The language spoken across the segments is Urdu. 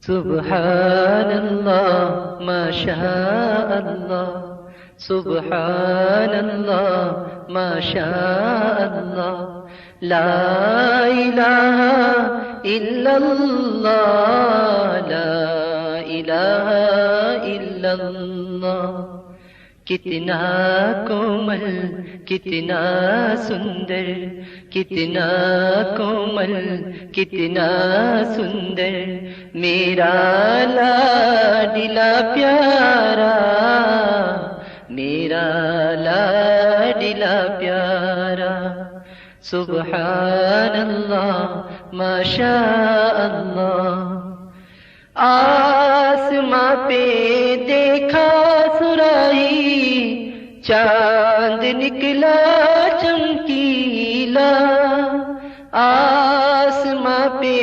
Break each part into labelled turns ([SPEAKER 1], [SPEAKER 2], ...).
[SPEAKER 1] سبحان اللہ ما شاء اللہ، سبحان اللہ ما شاء اللہ، لا الہ الا اللہ، لا الہ الا اللہ۔ کتنا کومل کتنا سندر، کتنا کومل کتنا سندر، میرا لاڈلا پیارا، میرا لاڈلا پیارا۔ سبحان اللہ ما شاء اللہ۔ آسماں پہ دیکھا سراہی، چاند نکلا چمکیلا، آسماں پہ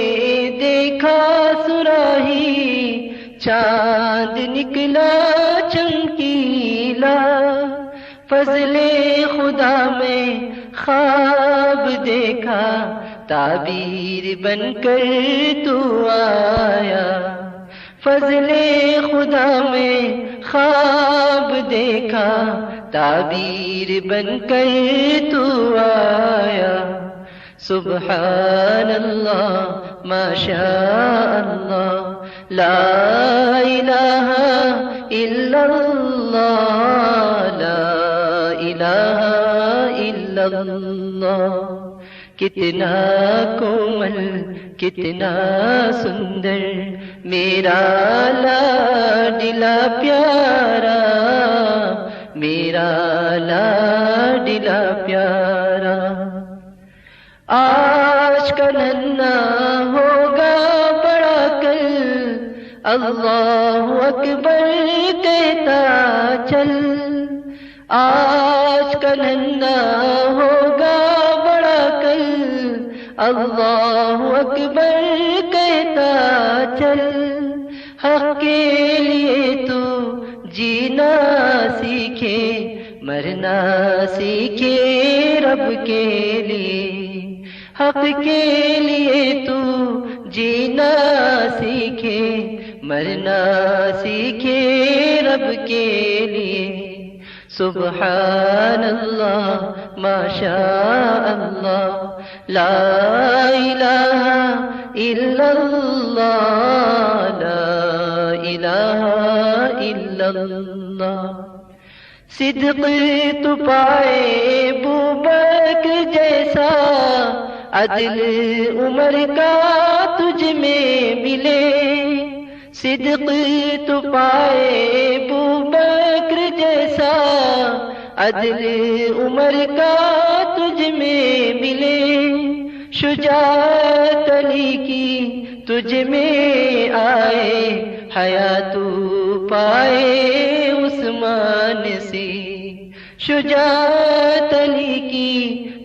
[SPEAKER 1] دیکھا سراہی، چاند نکلا چمکیلا، فضل خدا میں خواب دیکھا، تعبیر بن کر تو آیا، فضل خدا میں خواب دیکھا، تعبیر بن کر تو آیا۔ سبحان اللہ ما شاء اللہ، لا الہ الا اللہ، لا الہ الا اللہ۔ کتنا کومل کتنا سندر، میرا لاڈلا پیارا، میرا لاڈلا پیارا۔ آج کا ننھا ہوگا بڑا کل، اللہ اکبر کہتا چل، آج کا ننھا ہوگا بڑا کل، اللہ اکبر کہتا چل، حق کے لیے تو جینا سیکھے، مرنا سیکھے رب کے لیے، حق کے لیے تو جینا سیکھے، مرنا سیکھے رب کے لیے۔ سبحان اللہ ما شاء اللہ، لا الہ الا اللہ، لا الہ الا اللہ۔ صدق تو پائے بوبکر جیسا، عدل عمر کا تجھ میں ملے، صدق تو پائے بوبکر جیسا، عدل عمر کا تجھ میں ملے، شجاعت علی کی تجھ میں آئے، حیات پائے عثمان سے، شجاعت علی کی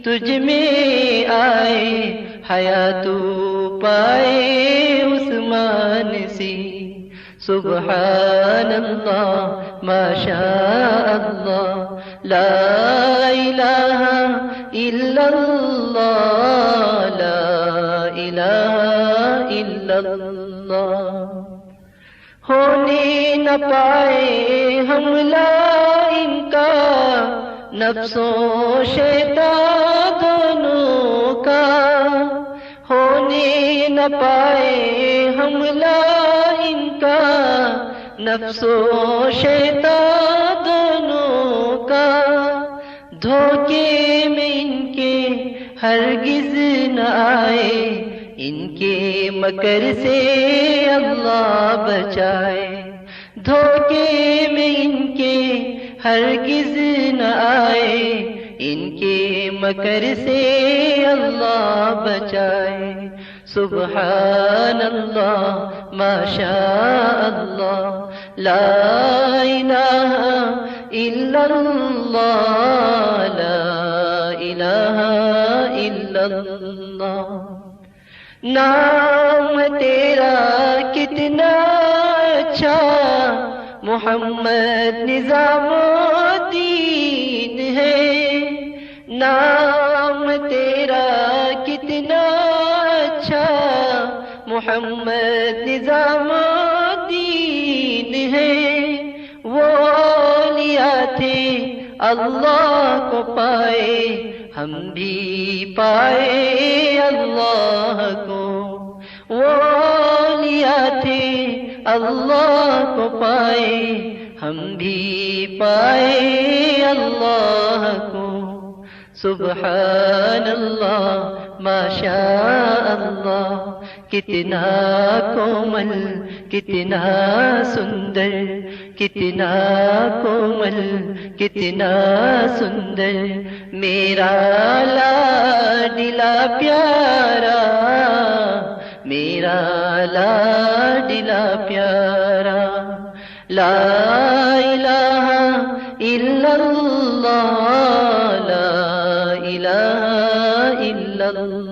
[SPEAKER 1] تجھ میں آئے، حیات پائے عثمان سے۔ سبحان اللہ ما شاء اللہ، لا الہ الا اللہ، لا الہ الا اللہ۔ ہونے نہ پائے حملہ ان کا، نفس و شیطان دونوں کا، ہونے نہ پائے حملہ ان کا، نفس و شیطان دونوں کا، دھوکے میں ان کے ہرگز نہ آئے، ان کے مکر سے اللہ بچائے، دھوکے میں ان کے ہرگز نہ آئے، ان کے مکر سے اللہ بچائے۔ سبحان اللہ ما شاء اللہ، لا الہ الا اللہ، لا الہ الا اللہ۔ نام تیرا کتنا اچھا، محمد نظام الدین ہے، نام تیرا کتنا اچھا، محمد نظام ہے وہ اولیاء تھے اللہ کو پائے ہم بھی پائے اللہ کو وہ اولیاء تھے اللہ کو پائے ہم بھی پائے اللہ کو سبحان اللہ ماشاء اللہ کتنا کومل کتنا سندر کتنا کومل کتنا سندر میرا لاڈلا پیارا میرا لاڈلا پیارا لا الہ الا اللہ لا الہ الا اللہ